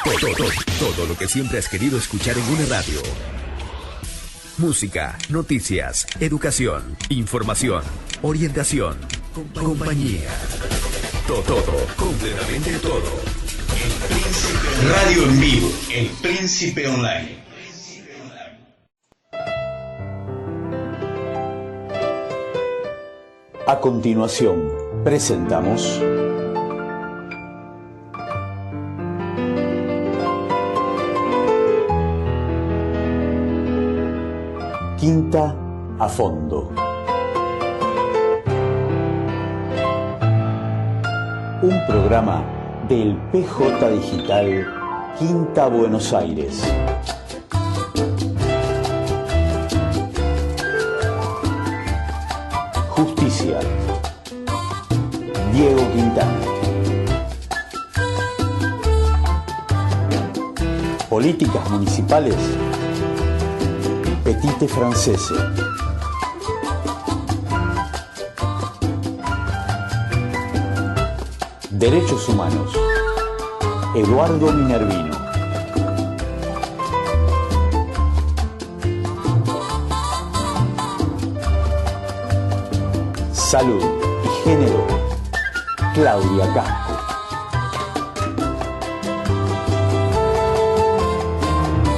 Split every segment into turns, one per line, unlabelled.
Todo lo que siempre has querido escuchar en una radio. Música, noticias, educación, información, orientación, compañía. Todo, completamente todo.
El Príncipe Radio en vivo, El Príncipe Online.
A continuación, presentamos Quinta a Fondo. Un programa del PJ Digital Quinta Buenos Aires. Justicia. Diego Quintana. Políticas municipales. Petite Francese. Derechos humanos. Eduardo Minervino. Salud y género. Claudia Casco.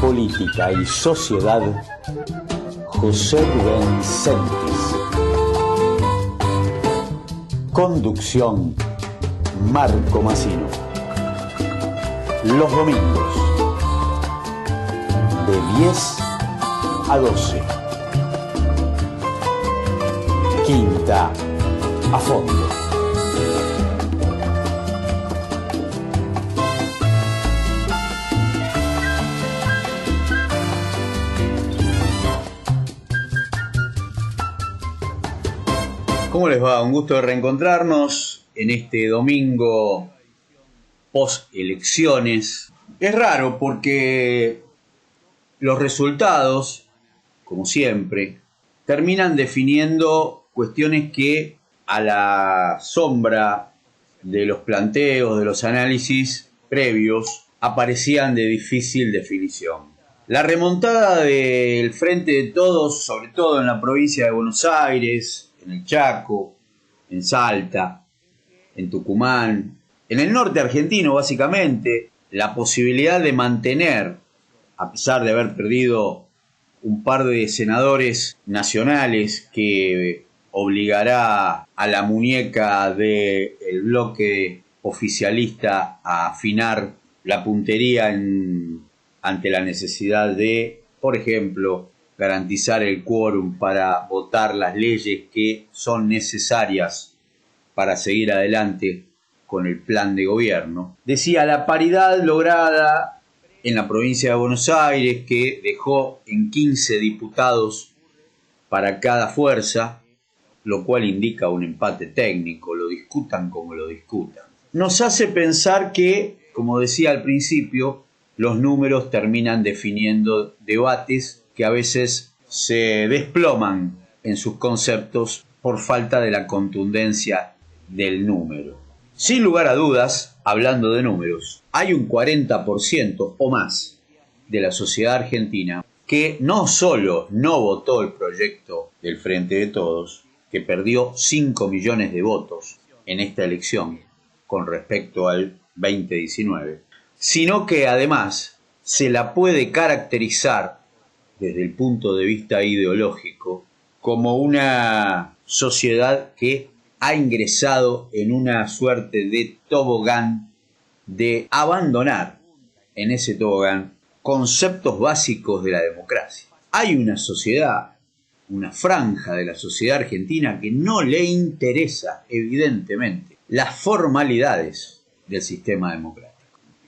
Política y sociedad. José Rubén Sentis. Conducción. Marco Massino. Los domingos de 10 a 12. Quinta a Fondo.
¿Cómo les va? Un gusto de reencontrarnos en este domingo post-elecciones. Es raro porque los resultados, como siempre, terminan definiendo cuestiones que a la sombra de los planteos, de los análisis previos, aparecían de difícil definición. La remontada del Frente de Todos, sobre todo en la provincia de Buenos Aires, en el Chaco, en Salta, en Tucumán, en el norte argentino básicamente, la posibilidad de mantener, a pesar de haber perdido un par de senadores nacionales que obligará a la muñeca del bloque oficialista a afinar la puntería ante la necesidad de, por ejemplo, garantizar el quórum para votar las leyes que son necesarias para seguir adelante con el plan de gobierno. Decía, la paridad lograda en la provincia de Buenos Aires, que dejó en 15 diputados para cada fuerza, lo cual indica un empate técnico, lo discutan como lo discutan. Nos hace pensar que, como decía al principio, los números terminan definiendo debates que a veces se desploman en sus conceptos por falta de la contundencia del número. Sin lugar a dudas, hablando de números, hay un 40% o más de la sociedad argentina que no solo no votó el proyecto del Frente de Todos, que perdió 5 millones de votos en esta elección con respecto al 2019, sino que además se la puede caracterizar desde el punto de vista ideológico como una sociedad que ha ingresado en una suerte de tobogán de abandonar en ese tobogán conceptos básicos de la democracia. Hay una sociedad, una franja de la sociedad argentina que no le interesa, evidentemente, las formalidades del sistema democrático.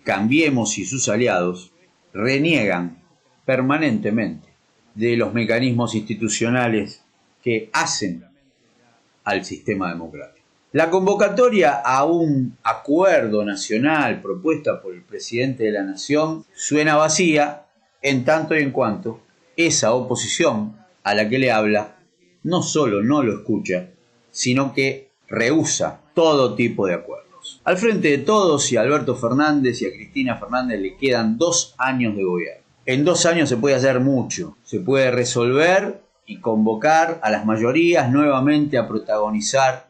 Cambiemos y sus aliados reniegan permanentemente de los mecanismos institucionales que hacen al sistema democrático. La convocatoria a un acuerdo nacional propuesta por el presidente de la Nación suena vacía en tanto y en cuanto esa oposición a la que le habla no solo no lo escucha, sino que rehúsa todo tipo de acuerdos. Todos. Al Frente de Todos y a Alberto Fernández y a Cristina Fernández le quedan 2 años de gobierno. En 2 años se puede hacer mucho, se puede resolver y convocar a las mayorías nuevamente a protagonizar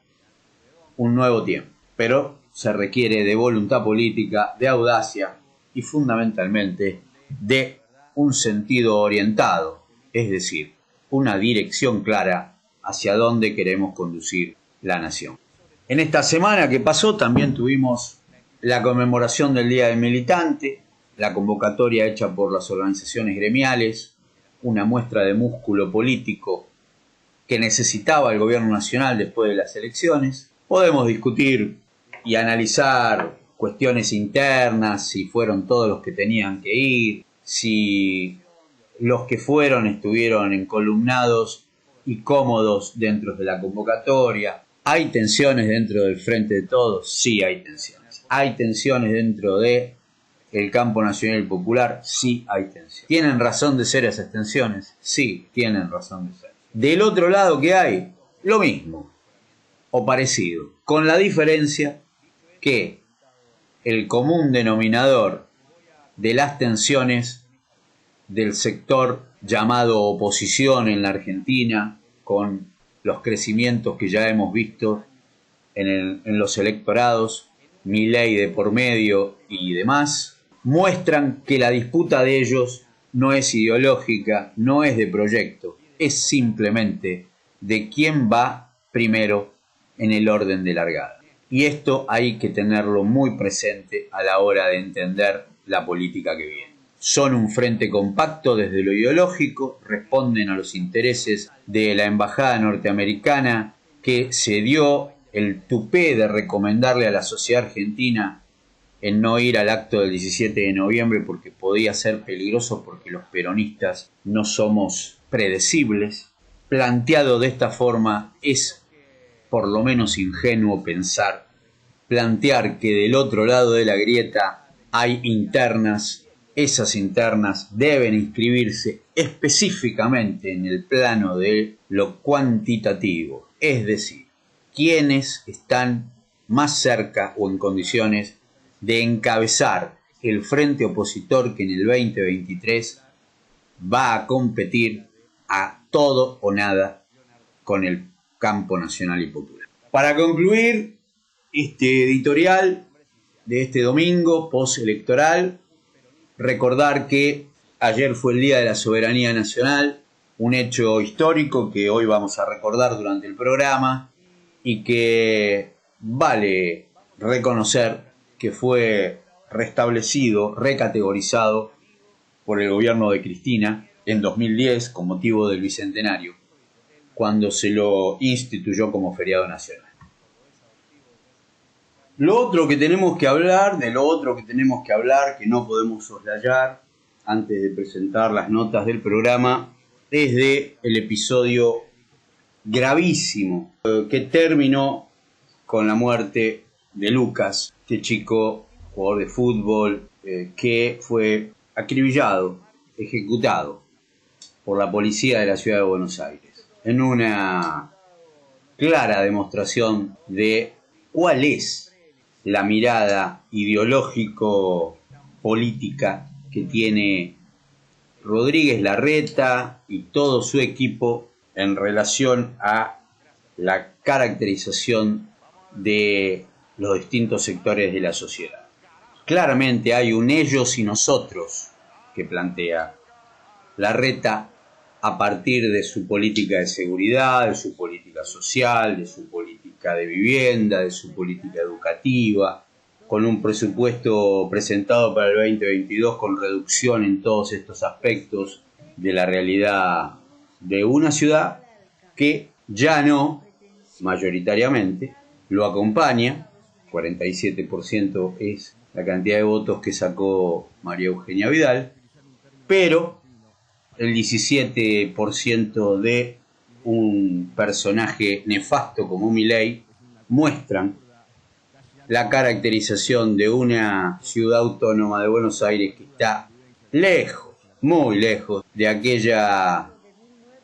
un nuevo tiempo. Pero se requiere de voluntad política, de audacia y fundamentalmente de un sentido orientado, es decir, una dirección clara hacia dónde queremos conducir la nación. En esta semana que pasó también tuvimos la conmemoración del Día del Militante, la convocatoria hecha por las organizaciones gremiales, una muestra de músculo político que necesitaba el gobierno nacional después de las elecciones. Podemos discutir y analizar cuestiones internas, si fueron todos los que tenían que ir, si los que fueron estuvieron encolumnados y cómodos dentro de la convocatoria. ¿Hay tensiones dentro del Frente de Todos? Sí hay tensiones. ¿Hay tensiones dentro de el campo nacional y popular? Sí hay tensiones. ¿Tienen razón de ser esas tensiones? Sí, tienen razón de ser. Del otro lado, ¿qué hay? Lo mismo, o parecido, con la diferencia que el común denominador de las tensiones del sector llamado oposición en la Argentina, con los crecimientos que ya hemos visto en los electorados, Milei de por medio y demás, muestran que la disputa de ellos no es ideológica, no es de proyecto, es simplemente de quién va primero en el orden de largada. Y esto hay que tenerlo muy presente a la hora de entender la política que viene. Son un frente compacto desde lo ideológico, responden a los intereses de la embajada norteamericana que se dio el tupé de recomendarle a la sociedad argentina en no ir al acto del 17 de noviembre porque podía ser peligroso porque los peronistas no somos predecibles. Planteado de esta forma es por lo menos ingenuo plantear que del otro lado de la grieta hay internas. Esas internas deben inscribirse específicamente en el plano de lo cuantitativo, es decir, quienes están más cerca o en condiciones de encabezar el frente opositor que en el 2023 va a competir a todo o nada con el campo nacional y popular. Para concluir este editorial de este domingo postelectoral, recordar que ayer fue el Día de la Soberanía Nacional, un hecho histórico que hoy vamos a recordar durante el programa y que vale reconocer que fue restablecido, recategorizado por el gobierno de Cristina en 2010 con motivo del Bicentenario, cuando se lo instituyó como feriado nacional. De lo otro que tenemos que hablar, que no podemos soslayar antes de presentar las notas del programa, es de el episodio gravísimo que terminó con la muerte de Lucas, este chico, jugador de fútbol, que fue acribillado, ejecutado por la policía de la ciudad de Buenos Aires, en una clara demostración de cuál es la mirada ideológico-política que tiene Rodríguez Larreta y todo su equipo en relación a la caracterización de los distintos sectores de la sociedad. Claramente hay un ellos y nosotros que plantea Larreta a partir de su política de seguridad, de su política social, de su política de vivienda, de su política educativa, con un presupuesto presentado para el 2022 con reducción en todos estos aspectos de la realidad de una ciudad que ya no, mayoritariamente, lo acompaña. 47% es la cantidad de votos que sacó María Eugenia Vidal, pero el 17% de un personaje nefasto como Milei muestran la caracterización de una ciudad autónoma de Buenos Aires que está lejos, muy lejos, de aquella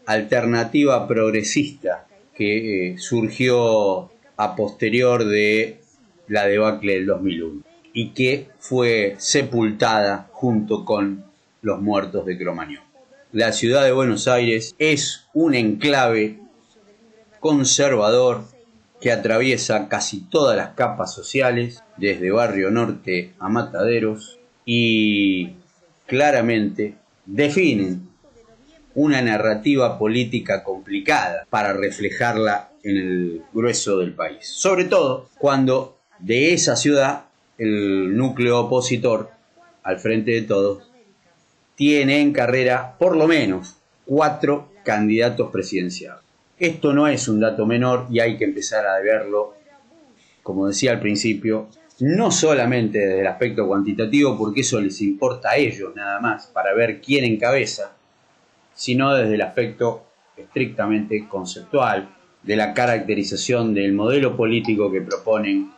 alternativa progresista que surgió a posterior de la debacle del 2001 y que fue sepultada junto con los muertos de Cromañón. La ciudad de Buenos Aires es un enclave conservador que atraviesa casi todas las capas sociales, desde Barrio Norte a Mataderos, y claramente definen una narrativa política complicada para reflejarla en el grueso del país. Sobre todo cuando de esa ciudad el núcleo opositor, al frente de todos, tiene en carrera por lo menos 4 candidatos presidenciales. Esto no es un dato menor y hay que empezar a verlo, como decía al principio, no solamente desde el aspecto cuantitativo, porque eso les importa a ellos nada más, para ver quién encabeza, sino desde el aspecto estrictamente conceptual, de la caracterización del modelo político que proponen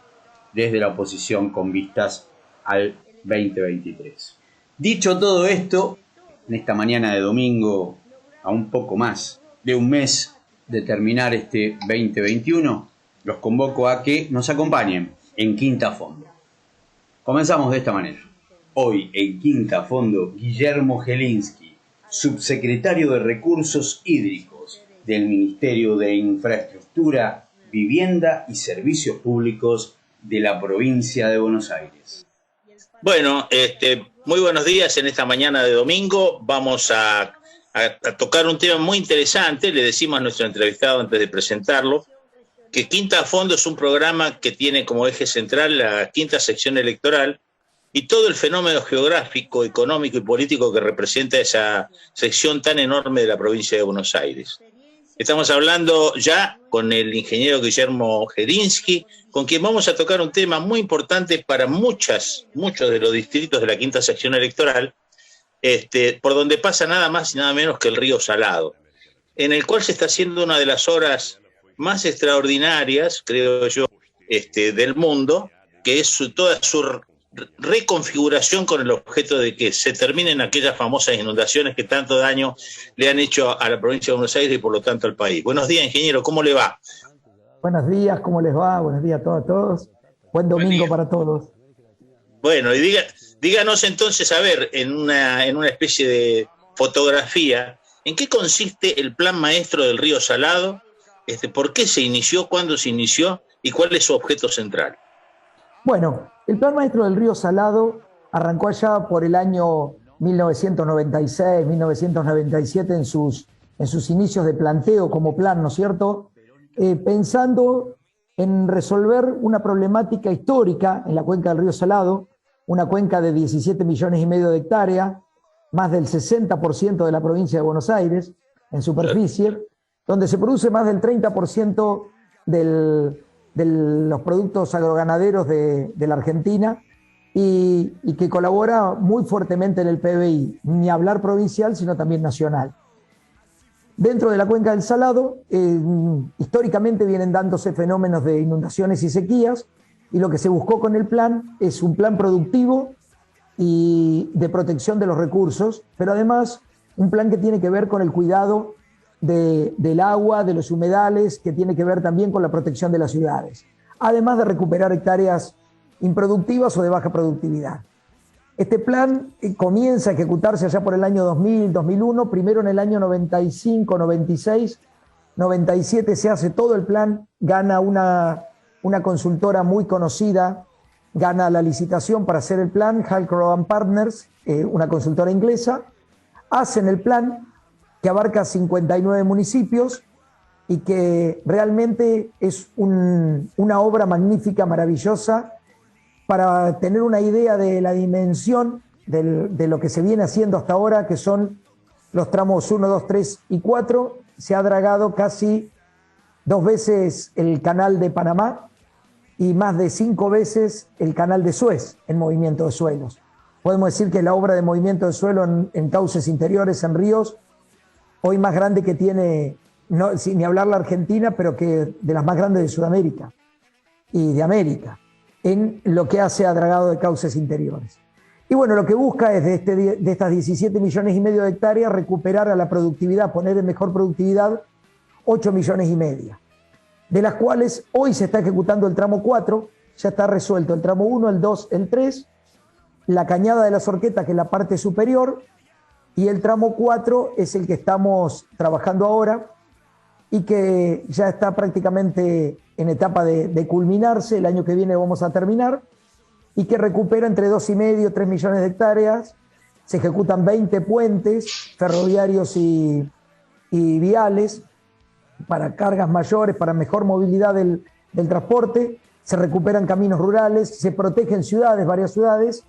desde la oposición con vistas al 2023. Dicho todo esto, en esta mañana de domingo, a un poco más de un mes de terminar este 2021, los convoco a que nos acompañen en Quinta Fondo. Comenzamos de esta manera. Hoy en Quinta Fondo, Guillermo Gelinsky, subsecretario de Recursos Hídricos del Ministerio de Infraestructura, Vivienda y Servicios Públicos de la provincia de Buenos Aires.
Bueno, muy buenos días en esta mañana de domingo. Vamos a tocar un tema muy interesante. Le decimos a nuestro entrevistado antes de presentarlo que Quinta a Fondo es un programa que tiene como eje central la quinta sección electoral y todo el fenómeno geográfico, económico y político que representa esa sección tan enorme de la provincia de Buenos Aires. Estamos hablando ya con el ingeniero Guillermo Gelinsky, con quien vamos a tocar un tema muy importante para muchos de los distritos de la quinta sección electoral, por donde pasa nada más y nada menos que el río Salado, en el cual se está haciendo una de las obras más extraordinarias, creo yo, del mundo, que es toda su reconfiguración con el objeto de que se terminen aquellas famosas inundaciones que tanto daño le han hecho a la provincia de Buenos Aires y por lo tanto al país. Buenos días, ingeniero, ¿cómo le va?
Buenos días, ¿cómo les va? Buenos días a todos. Buen domingo para todos.
Bueno, y díganos entonces, a ver, en una especie de fotografía, ¿en qué consiste el plan maestro del río Salado? ¿Por qué se inició? ¿Cuándo se inició? ¿Y cuál es su objeto central?
Bueno, el plan maestro del río Salado arrancó allá por el año 1996, 1997 en sus inicios de planteo como plan, ¿no es cierto? Pensando en resolver una problemática histórica en la cuenca del río Salado, una cuenca de 17 millones y medio de hectáreas, más del 60% de la provincia de Buenos Aires en superficie, donde se produce más del 30% de los productos agroganaderos de la Argentina y que colabora muy fuertemente en el PBI, ni hablar provincial, sino también nacional. Dentro de la cuenca del Salado, históricamente vienen dándose fenómenos de inundaciones y sequías, y lo que se buscó con el plan es un plan productivo y de protección de los recursos, pero además un plan que tiene que ver con el cuidado del agua, de los humedales, que tiene que ver también con la protección de las ciudades, además de recuperar hectáreas improductivas o de baja productividad. Este plan comienza a ejecutarse allá por el año 2000, 2001, primero en el año 95, 96, 97 se hace todo el plan, gana una consultora muy conocida, gana la licitación para hacer el plan, Halcrow & Partners, una consultora inglesa, hacen el plan que abarca 59 municipios y que realmente es una obra magnífica, maravillosa, para tener una idea de la dimensión de lo que se viene haciendo hasta ahora, que son los tramos 1, 2, 3 y 4, se ha dragado casi 2 veces el canal de Panamá y más de 5 veces el canal de Suez en movimiento de suelos. Podemos decir que la obra de movimiento de suelo en cauces interiores, en ríos, hoy más grande que tiene, no, sin ni hablar la Argentina, pero que de las más grandes de Sudamérica y de América, en lo que hace a dragado de cauces interiores. Y bueno, lo que busca es de estas 17 millones y medio de hectáreas recuperar a la productividad, poner en mejor productividad 8 millones y medio, de las cuales hoy se está ejecutando el tramo 4, ya está resuelto el tramo 1, el 2, el 3, la cañada de la Zorqueta, que es la parte superior, y el tramo 4 es el que estamos trabajando ahora y que ya está prácticamente en etapa de culminarse. El año que viene vamos a terminar, y que recupera entre 2,5 y 3 millones de hectáreas. Se ejecutan 20 puentes ferroviarios y viales para cargas mayores, para mejor movilidad del transporte. Se recuperan caminos rurales, se protegen ciudades, varias ciudades,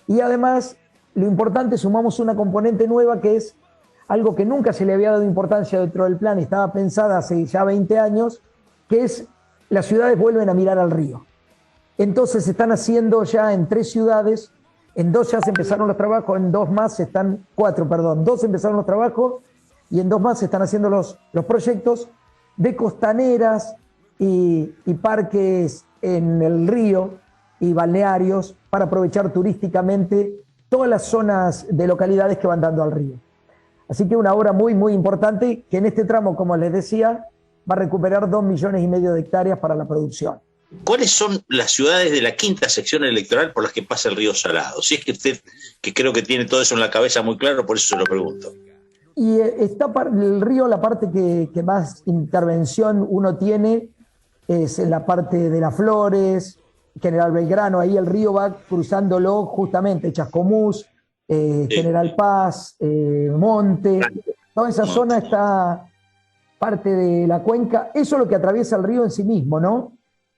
y además, lo importante, sumamos una componente nueva que es algo que nunca se le había dado importancia dentro del plan, estaba pensada hace ya 20 años, que es las ciudades vuelven a mirar al río. Entonces se están haciendo ya en 3 ciudades, en 2 ya se empezaron los trabajos, en 2 más están, 4, perdón, 2 empezaron los trabajos y en 2 más se están haciendo los proyectos de costaneras y parques en el río y balnearios para aprovechar turísticamente todas las zonas de localidades que van dando al río. Así que una obra muy, muy importante que en este tramo, como les decía, va a recuperar 2,5 millones de hectáreas para la producción.
¿Cuáles son las ciudades de la quinta sección electoral por las que pasa el río Salado? Si es que usted, que creo que tiene todo eso en la cabeza muy claro, por eso se lo pregunto.
Y está el río, la parte que más intervención uno tiene es en la parte de Las Flores, General Belgrano. Ahí el río va cruzándolo justamente, Chascomús, General Paz, Monte. Toda esa zona está parte de la cuenca. Eso es lo que atraviesa el río en sí mismo, ¿no?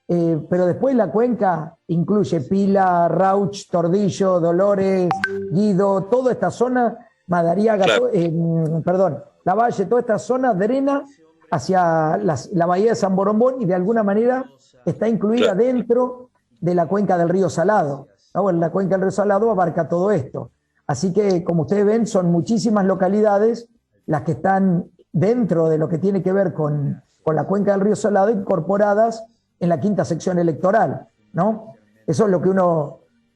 Pero después la cuenca incluye Pila, Rauch, Tordillo, Dolores, Guido, toda esta zona, Madariaga,
Claro.
Lavalle, toda esta zona drena hacia la bahía de San Borombón y de alguna manera está incluida dentro de la cuenca del río Salado. Bueno, la cuenca del río Salado abarca todo esto. Así que, como ustedes ven, son muchísimas localidades las que están dentro de lo que tiene que ver con la cuenca del río Salado, incorporadas en la quinta sección electoral, ¿no? Eso es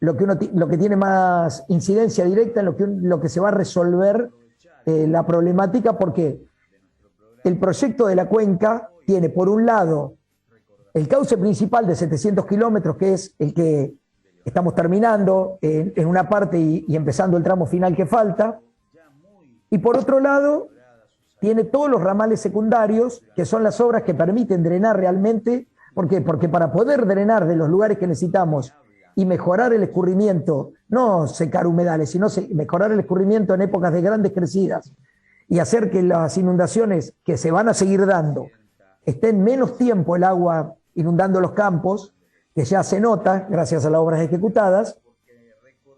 lo que tiene más incidencia directa en lo que se va a resolver la problemática, porque el proyecto de la cuenca tiene, por un lado, el cauce principal de 700 kilómetros, que es el que estamos terminando en una parte y empezando el tramo final que falta, y por otro lado, tiene todos los ramales secundarios, que son las obras que permiten drenar realmente. ¿Por qué? Porque para poder drenar de los lugares que necesitamos y mejorar el escurrimiento, no secar humedales, sino mejorar el escurrimiento en épocas de grandes crecidas y hacer que las inundaciones que se van a seguir dando estén menos tiempo el agua inundando los campos, que ya se nota gracias a las obras ejecutadas.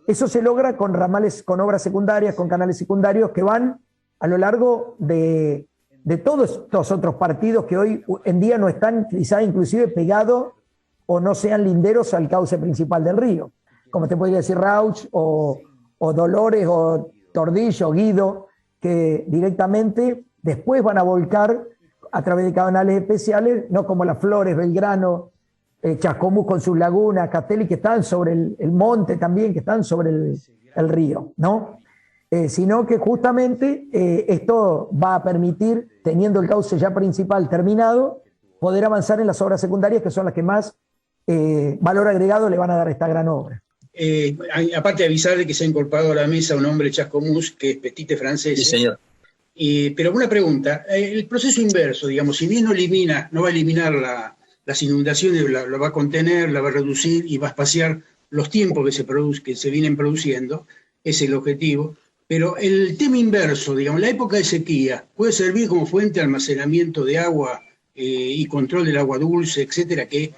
Eso se logra con ramales, con obras secundarias, con canales secundarios que van a lo largo de todos estos otros partidos que hoy en día no están quizá inclusive pegados o no sean linderos al cauce principal del río, como te podría decir Rauch o Dolores o Tordillo, Guido, que directamente después van a volcar a través de canales especiales, no como Las Flores, Belgrano, Chascomús con sus lagunas, Castelli, que están sobre el monte también, que están sobre el río, ¿no? Sino que justamente esto va a permitir, teniendo el cauce ya principal terminado, poder avanzar en las obras secundarias, que son las que más valor agregado le van a dar a esta gran obra.
Aparte de avisarle que se ha incorporado a la mesa un hombre de Chascomús, que es Petite francés.
Sí, señor.
Pero una pregunta, el proceso inverso, digamos, si bien no va a eliminar las inundaciones, lo va a contener, la va a reducir y va a espaciar los tiempos que se vienen produciendo, ese es el objetivo. Pero el tema inverso, digamos, la época de sequía, puede servir como fuente de almacenamiento de agua y control del agua dulce, etcétera, que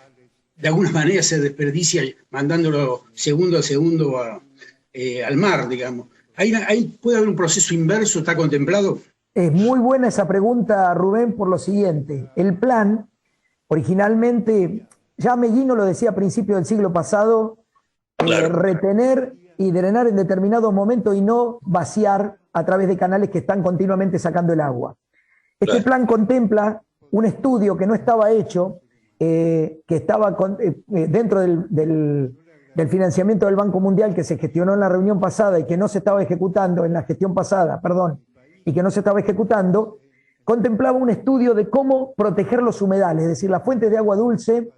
de alguna manera se desperdicia mandándolo segundo a segundo al mar, digamos. ¿Ahí puede haber un proceso inverso? ¿Está contemplado?
Es muy buena esa pregunta, Rubén, por lo siguiente. El plan, originalmente, ya Meguino lo decía a principios del siglo pasado, retener y drenar en determinados momentos y no vaciar a través de canales que están continuamente sacando el agua. Este plan contempla un estudio que no estaba hecho, que estaba dentro del financiamiento del Banco Mundial, que se gestionó en la reunión pasada y que no se estaba ejecutando, en la gestión pasada, perdón, y que no se estaba ejecutando, contemplaba un estudio de cómo proteger los humedales, es decir, las fuentes de agua dulce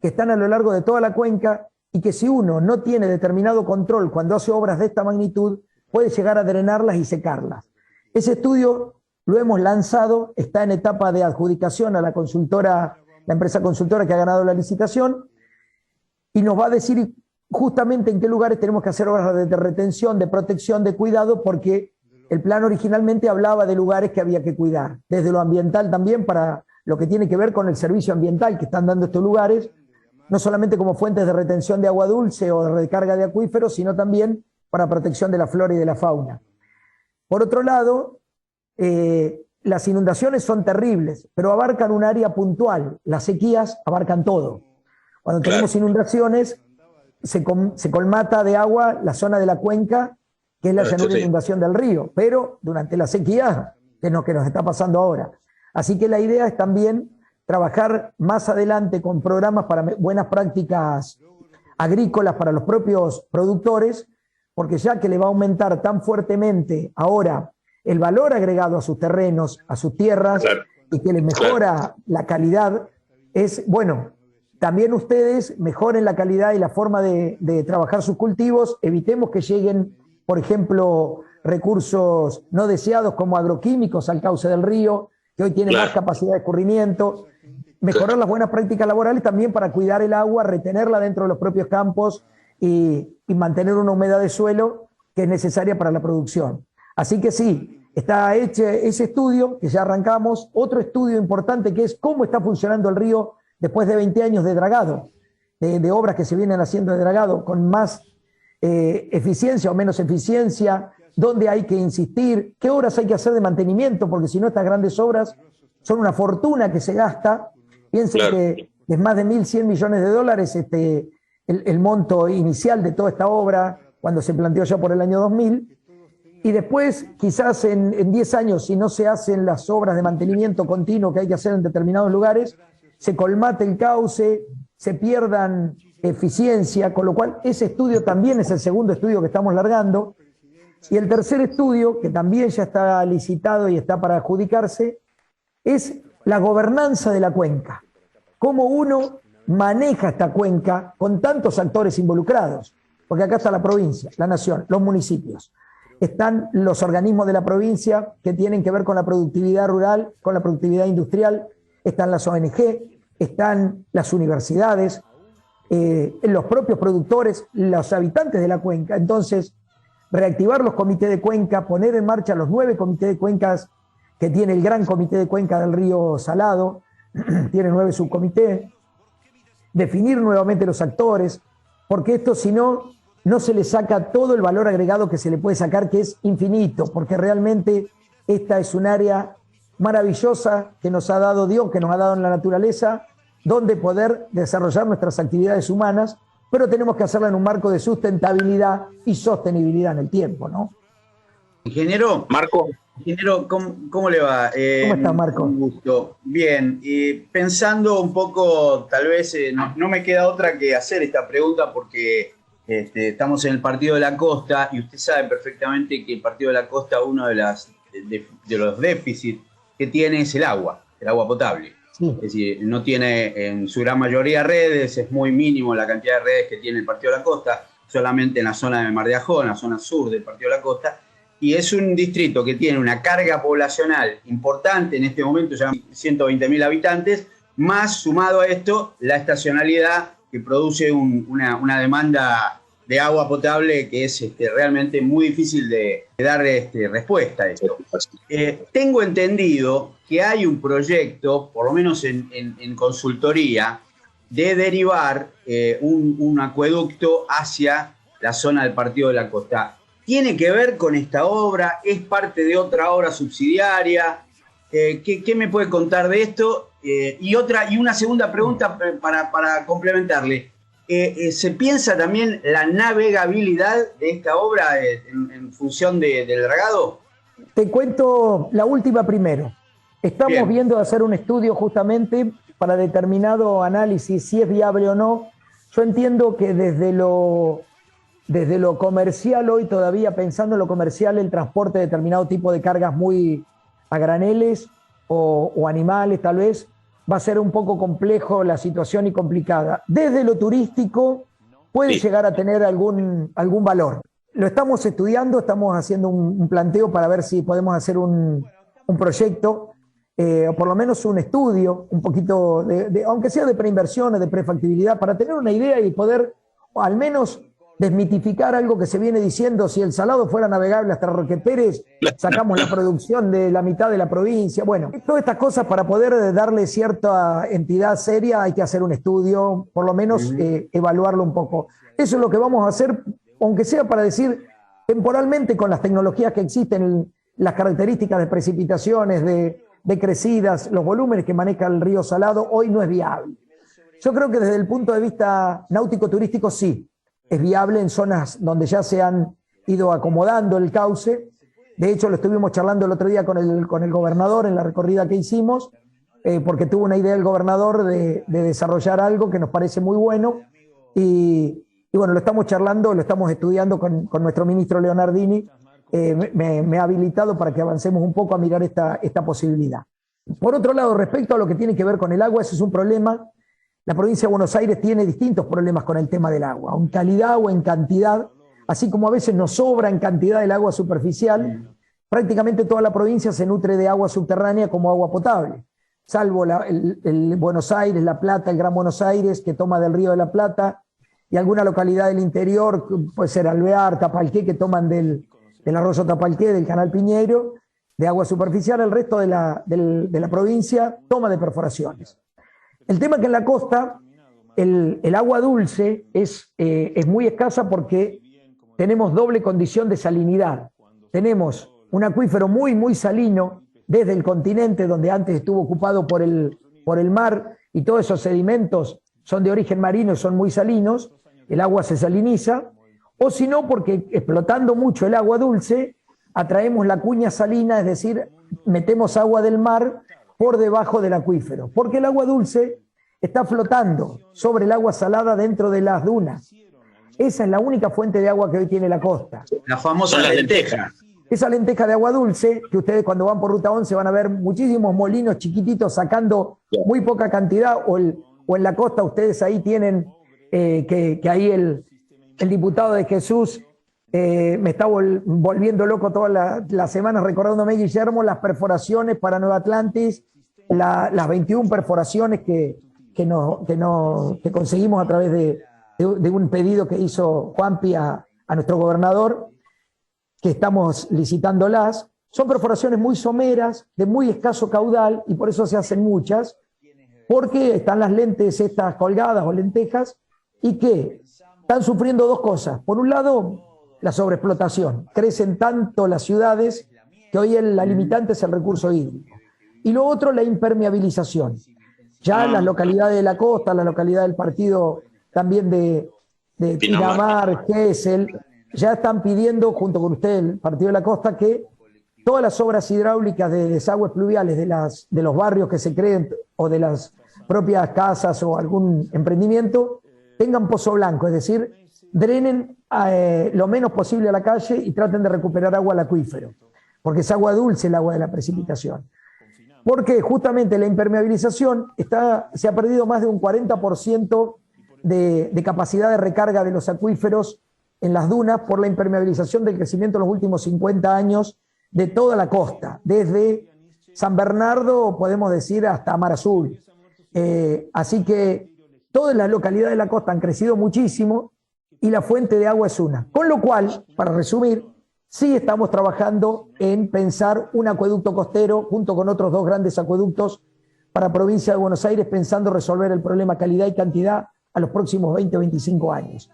que están a lo largo de toda la cuenca y que si uno no tiene determinado control cuando hace obras de esta magnitud, puede llegar a drenarlas y secarlas. Ese estudio lo hemos lanzado, está en etapa de adjudicación a la consultora, la empresa consultora que ha ganado la licitación, y nos va a decir justamente en qué lugares tenemos que hacer obras de retención, de protección, de cuidado, porque el plan originalmente hablaba de lugares que había que cuidar, desde lo ambiental también para lo que tiene que ver con el servicio ambiental que están dando estos lugares, no solamente como fuentes de retención de agua dulce o de recarga de acuíferos, sino también para protección de la flora y de la fauna. Por otro lado, las inundaciones son terribles, pero abarcan un área puntual. Las sequías abarcan todo. Cuando tenemos inundaciones, se colmata de agua la zona de la cuenca, que es la llanura de inundación del río, pero durante la sequía, que es lo que nos está pasando ahora. Así que la idea es también trabajar más adelante con programas para buenas prácticas agrícolas para los propios productores, porque ya que le va a aumentar tan fuertemente ahora el valor agregado a sus terrenos, a sus tierras, y que les mejora la calidad, es, bueno, también ustedes mejoren la calidad y la forma de trabajar sus cultivos, evitemos que lleguen, por ejemplo, recursos no deseados como agroquímicos al cauce del río, que hoy tiene más capacidad de escurrimiento, mejorar las buenas prácticas laborales también para cuidar el agua, retenerla dentro de los propios campos y mantener una humedad de suelo que es necesaria para la producción. Así que sí, está hecho ese estudio que ya arrancamos, otro estudio importante que es cómo está funcionando el río después de 20 años de dragado, de obras que se vienen haciendo de dragado con más eficiencia o menos eficiencia, dónde hay que insistir, qué obras hay que hacer de mantenimiento, porque si no estas grandes obras son una fortuna que se gasta. Piensen que es más de 1.100 millones de dólares el monto inicial de toda esta obra cuando se planteó ya por el año 2000, y después quizás en 10 años, si no se hacen las obras de mantenimiento continuo que hay que hacer en determinados lugares, se colmate el cauce, se pierdan eficiencia, con lo cual ese estudio también es el segundo estudio que estamos largando. Y el tercer estudio, que también ya está licitado y está para adjudicarse, es la gobernanza de la cuenca. Cómo uno maneja esta cuenca con tantos actores involucrados. Porque acá está la provincia, la nación, los municipios. Están los organismos de la provincia que tienen que ver con la productividad rural, con la productividad industrial. Están las ONG, están las universidades, los propios productores, los habitantes de la cuenca. Entonces, reactivar los comités de cuenca, poner en marcha los 9 comités de cuencas que tiene el gran comité de cuenca del río Salado, tiene 9 subcomités, definir nuevamente los actores, porque esto si no, no se le saca todo el valor agregado que se le puede sacar, que es infinito, porque realmente esta es un área maravillosa que nos ha dado Dios, que nos ha dado en la naturaleza, donde poder desarrollar nuestras actividades humanas, pero tenemos que hacerla en un marco de sustentabilidad y sostenibilidad en el tiempo, ¿no?
Ingeniero,
Marco.
Ingeniero, ¿cómo le va?
¿Cómo está, Marco?
Un gusto. Bien, pensando un poco, tal vez no me queda otra que hacer esta pregunta porque estamos en el Partido de la Costa y usted sabe perfectamente que el Partido de la Costa, uno de los déficits que tiene es el agua potable. Sí. Es decir, no tiene en su gran mayoría redes, es muy mínimo la cantidad de redes que tiene el Partido de la Costa, solamente en la zona de Mar de Ajó, en la zona sur del Partido de la Costa, y es un distrito que tiene una carga poblacional importante en este momento, ya 120.000 habitantes, más sumado a esto la estacionalidad que produce una demanda de agua potable que es realmente muy difícil de dar respuesta a esto. Tengo entendido que hay un proyecto, por lo menos en consultoría, de derivar un acueducto hacia la zona del Partido de la Costa. ¿Tiene que ver con esta obra? ¿Es parte de otra obra subsidiaria? ¿Qué me puede contar de esto? Y una segunda pregunta para complementarle. ¿Se piensa también la navegabilidad de esta obra en función del dragado?
Te cuento la última primero. Estamos viendo hacer un estudio justamente para determinado análisis si es viable o no. Yo entiendo que desde lo comercial hoy, todavía pensando en lo comercial, el transporte de determinado tipo de cargas muy a graneles o animales tal vez, va a ser un poco complejo la situación y complicada. Desde lo turístico puede llegar a tener algún valor. Lo estamos estudiando, estamos haciendo un planteo para ver si podemos hacer un proyecto, o por lo menos un estudio, un poquito, aunque sea de preinversiones, de prefactibilidad, para tener una idea y poder al menos desmitificar algo que se viene diciendo: si el Salado fuera navegable hasta Roque Pérez, sacamos la producción de la mitad de la provincia. Bueno, todas estas cosas, para poder darle cierta entidad seria, hay que hacer un estudio, por lo menos evaluarlo un poco. Eso es lo que vamos a hacer, aunque sea para decir, temporalmente, con las tecnologías que existen, las características de precipitaciones, de crecidas, los volúmenes que maneja el río Salado, hoy no es viable. Yo creo que desde el punto de vista náutico-turístico sí, es viable en zonas donde ya se han ido acomodando el cauce. De hecho, lo estuvimos charlando el otro día con el gobernador en la recorrida que hicimos, porque tuvo una idea el gobernador de desarrollar algo que nos parece muy bueno, y bueno, lo estamos charlando, lo estamos estudiando con nuestro ministro Leonardini. Me ha habilitado para que avancemos un poco a mirar esta posibilidad. Por otro lado, respecto a lo que tiene que ver con el agua, ese es un problema. La provincia de Buenos Aires tiene distintos problemas con el tema del agua, en calidad o en cantidad, así como a veces nos sobra en cantidad el agua superficial. Prácticamente toda la provincia se nutre de agua subterránea como agua potable, salvo el Buenos Aires, La Plata, el Gran Buenos Aires, que toma del Río de la Plata, y alguna localidad del interior, puede ser Alvear, Tapalqué, que toman del arroyo Tapalqué, del Canal Piñeiro, de agua superficial. El resto de la provincia toma de perforaciones. El tema es que en la costa el agua dulce es muy escasa, porque tenemos doble condición de salinidad. Tenemos un acuífero muy, muy salino desde el continente, donde antes estuvo ocupado por el mar, y todos esos sedimentos son de origen marino y son muy salinos. El agua se saliniza, o si no, porque explotando mucho el agua dulce, atraemos la cuña salina, es decir, metemos agua del mar por debajo del acuífero, porque el agua dulce está flotando sobre el agua salada dentro de las dunas. Esa es la única fuente de agua que hoy tiene la costa.
La famosa lenteja.
Esa lenteja de agua dulce, que ustedes cuando van por Ruta 11 van a ver muchísimos molinos chiquititos sacando muy poca cantidad, o en la costa ustedes ahí tienen que ahí el diputado de Jesús me está volviendo loco todas las semanas recordándome, Guillermo, las perforaciones para Nueva Atlantis, las 21 perforaciones que conseguimos a través de un pedido que hizo Juanpi a nuestro gobernador, que estamos licitándolas. Son perforaciones muy someras, de muy escaso caudal, y por eso se hacen muchas, porque están las lentes estas colgadas o lentejas, y que están sufriendo dos cosas. Por un lado, la sobreexplotación. Crecen tanto las ciudades que hoy la limitante es el recurso hídrico. Y lo otro, la impermeabilización. Ya las localidades de la costa, la localidad del partido también de Pinamar, Gesell, ya están pidiendo, junto con usted, el partido de la costa, que todas las obras hidráulicas de desagües pluviales de los barrios que se creen, o de las propias casas o algún emprendimiento, tengan pozo blanco, es decir, drenen lo menos posible a la calle y traten de recuperar agua al acuífero, porque es agua dulce el agua de la precipitación. Porque justamente la impermeabilización se ha perdido más de un 40% de capacidad de recarga de los acuíferos en las dunas por la impermeabilización del crecimiento en los últimos 50 años de toda la costa, desde San Bernardo, podemos decir, hasta Mar Azul. Así que todas las localidades de la costa han crecido muchísimo, y la fuente de agua es una. Con lo cual, para resumir, sí estamos trabajando en pensar un acueducto costero junto con otros dos grandes acueductos para provincia de Buenos Aires, pensando resolver el problema calidad y cantidad a los próximos 20 o 25 años.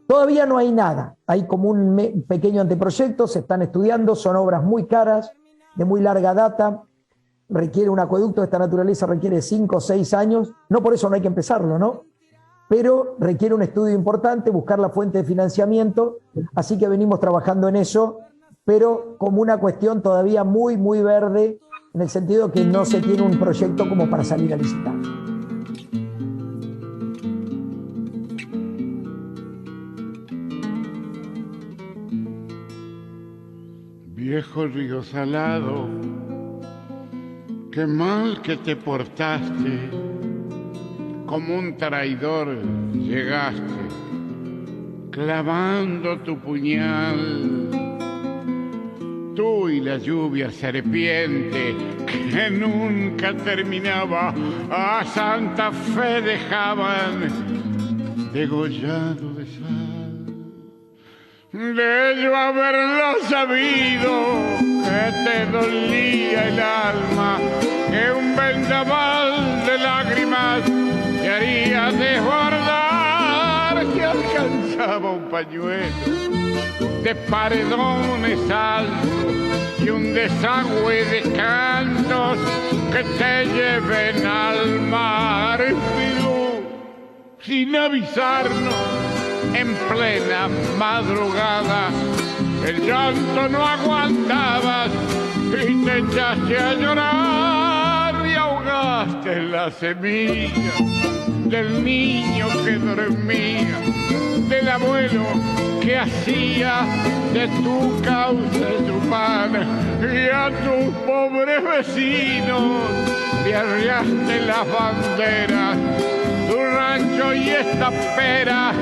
Todavía no hay nada, hay como un pequeño anteproyecto, se están estudiando, son obras muy caras, de muy larga data, requiere un acueducto de esta naturaleza, requiere 5 o 6 años, no por eso no hay que empezarlo, ¿no? Pero requiere un estudio importante, buscar la fuente de financiamiento, así que venimos trabajando en eso, pero como una cuestión todavía muy, muy verde, en el sentido que no se tiene un proyecto como para salir a licitar.
Viejo río salado, Qué mal que te portaste, como un traidor llegaste, clavando tu puñal. Tú y la lluvia serpiente que nunca terminaba, a Santa Fe dejaban degollado de sal. De yo haberlo sabido, que te dolía el alma, que un vendaval de lágrimas te haría desbordar, que alcanzaba un pañuelo de paredones altos y un desagüe de cantos que te lleven al mar, pero sin avisarnos, en plena madrugada, el llanto no aguantabas y te echaste a llorar y ahogaste la semilla del niño que dormía, del abuelo que hacía de tu causa su pan, y a tus pobres vecinos le arriaste las banderas, tu rancho y esta pera,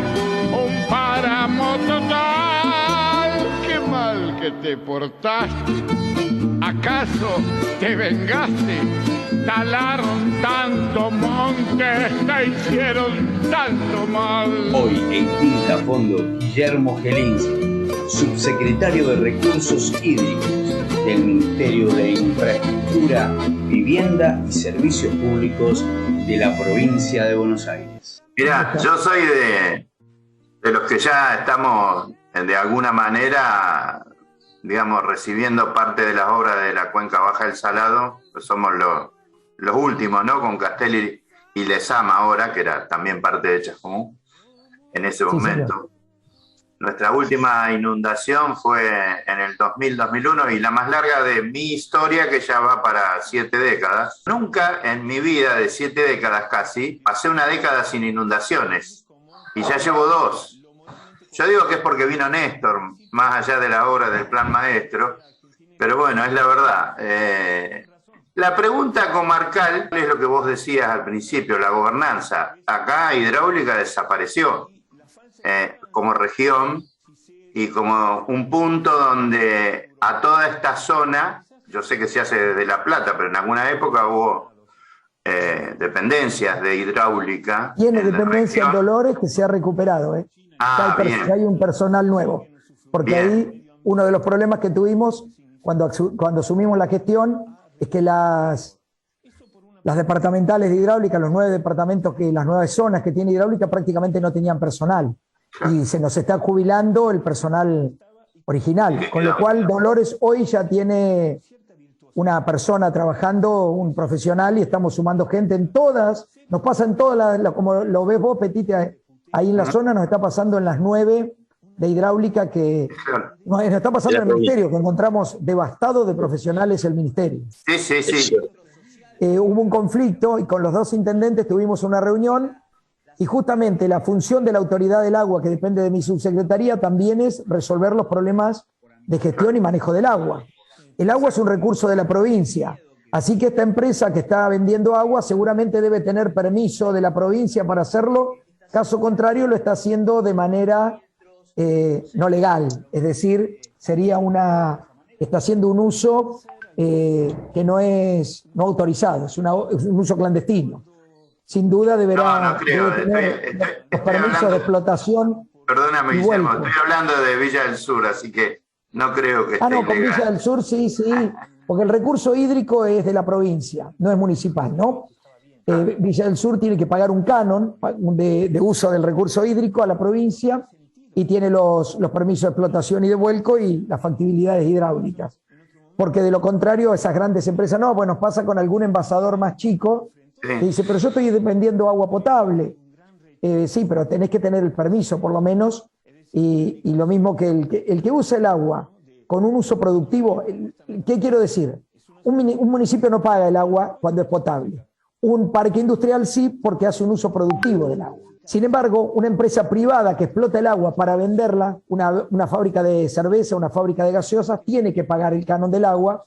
un páramo total. Qué mal que te portaste, ¿acaso te vengaste? Talaron tanto monte, te hicieron tanto mal.
Hoy en Quinta Fondo, Guillermo Gelinsky, subsecretario de Recursos Hídricos del Ministerio de Infraestructura, Vivienda y Servicios Públicos de la provincia de Buenos Aires.
Mirá, yo soy de los que ya estamos de alguna manera, digamos, recibiendo parte de las obras de la Cuenca Baja del Salado, pues somos los últimos, ¿no? Con Castelli y Lezama ahora, que era también parte de Chascomús en ese momento. Señor. Nuestra última inundación fue en el 2000-2001 y la más larga de mi historia, que ya va para 7 décadas. Nunca en mi vida de 7 décadas casi, pasé una década sin inundaciones y ya llevo 2. Yo digo que es porque vino Néstor, más allá de la obra del Plan Maestro, pero bueno, es la verdad. La pregunta comarcal es lo que vos decías al principio, la gobernanza. Acá Hidráulica desapareció como región y como un punto donde a toda esta zona, yo sé que se hace desde La Plata, pero en alguna época hubo dependencias de Hidráulica.
Tiene dependencia en Dolores que se ha recuperado. Hay un personal nuevo, porque bien. Ahí uno de los problemas que tuvimos cuando asumimos la gestión es que las departamentales de hidráulica, los 9 departamentos, las 9 zonas que tiene hidráulica prácticamente no tenían personal. Y se nos está jubilando el personal original. Con lo cual Dolores hoy ya tiene una persona trabajando, un profesional, y estamos sumando gente en todas, nos pasa en todas, como lo ves vos, Petite, ahí en la zona nos está pasando en las 9 de hidráulica que nos está pasando en el ministerio, que encontramos devastado de profesionales el ministerio.
Sí.
Hubo un conflicto y con los 2 intendentes tuvimos una reunión y justamente la función de la autoridad del agua, que depende de mi subsecretaría, también es resolver los problemas de gestión y manejo del agua. El agua es un recurso de la provincia, así que esta empresa que está vendiendo agua seguramente debe tener permiso de la provincia para hacerlo, caso contrario lo está haciendo de manera no legal, es decir, está haciendo un uso que no autorizado, es un uso clandestino. Sin duda debe tener los permisos de explotación.
Perdóname, Guillermo, estoy hablando de Villa del Sur, así que no creo que esté
con Villa del Sur sí, porque el recurso hídrico es de la provincia, no es municipal, ¿no? Villa del Sur tiene que pagar un canon de uso del recurso hídrico a la provincia y tiene los permisos de explotación y de vuelco y las factibilidades hidráulicas. Porque de lo contrario, esas grandes empresas, nos pasa con algún envasador más chico que dice, pero yo estoy vendiendo agua potable. Sí, pero tenés que tener el permiso por lo menos, y lo mismo que el que usa el agua con un uso productivo. ¿Qué quiero decir? Un municipio no paga el agua cuando es potable. Un parque industrial sí, porque hace un uso productivo del agua. Sin embargo, una empresa privada que explota el agua para venderla, una fábrica de cerveza, una fábrica de gaseosas, tiene que pagar el canon del agua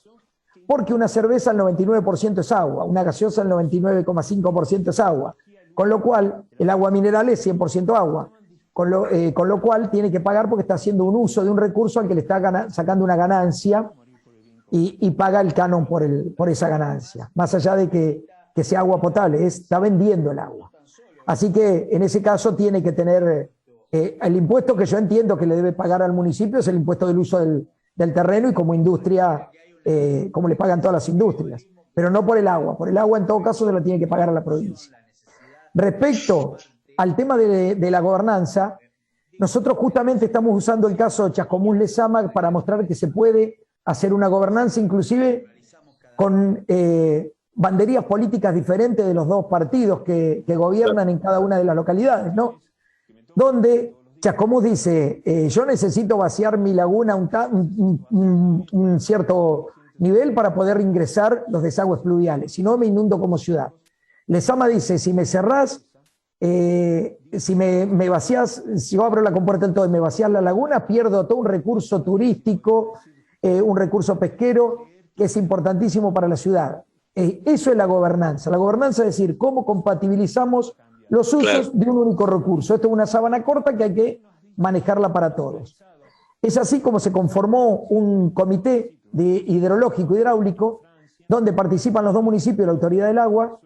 porque una cerveza el 99% es agua, una gaseosa el 99,5% es agua, con lo cual el agua mineral es 100% agua, con lo cual tiene que pagar porque está haciendo un uso de un recurso al que le está sacando una ganancia y paga el canon por esa ganancia, más allá de que sea agua potable, está vendiendo el agua. Así que en ese caso tiene que tener el impuesto que yo entiendo que le debe pagar al municipio, es el impuesto del uso del terreno y como industria, como le pagan todas las industrias, pero no por el agua. Por el agua en todo caso se lo tiene que pagar a la provincia. Respecto al tema de la gobernanza, nosotros justamente estamos usando el caso de Chascomús Lezama para mostrar que se puede hacer una gobernanza inclusive con banderías políticas diferentes de los dos partidos que gobiernan en cada una de las localidades, ¿no? Donde Chascomús dice, yo necesito vaciar mi laguna un cierto nivel para poder ingresar los desagües pluviales, si no me inundo como ciudad. Lezama dice, si me cerrás, si me vacías, si yo abro la compuerta del todo y me vacías la laguna, pierdo todo un recurso turístico, un recurso pesquero que es importantísimo para la ciudad. Eso es la gobernanza. La gobernanza es decir, cómo compatibilizamos los usos de un único recurso. Esto es una sábana corta que hay que manejarla para todos. Es así como se conformó un comité hidrológico hidráulico donde participan los dos municipios y la Autoridad del Agua.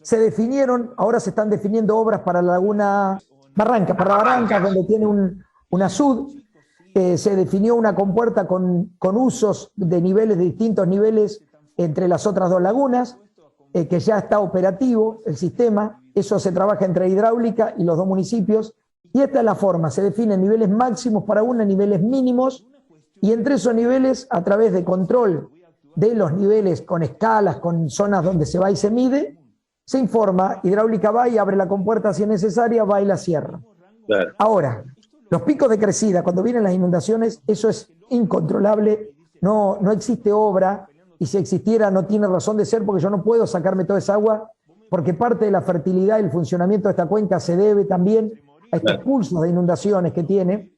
Se definieron, ahora se están definiendo obras para la laguna Barrancas, donde tiene una SUD. Se definió una compuerta con usos de distintos niveles entre las otras dos lagunas, que ya está operativo el sistema. Eso se trabaja entre hidráulica y los dos municipios. Y esta es la forma, se definen niveles máximos para una, niveles mínimos, y entre esos niveles, a través de control de los niveles con escalas, con zonas donde se va y se mide, se informa, hidráulica va y abre la compuerta si es necesaria, va y la cierra. Claro. Ahora, los picos de crecida, cuando vienen las inundaciones, eso es incontrolable, no existe obra, y si existiera no tiene razón de ser porque yo no puedo sacarme toda esa agua, porque parte de la fertilidad y el funcionamiento de esta cuenca se debe también a estos pulsos de inundaciones que tiene,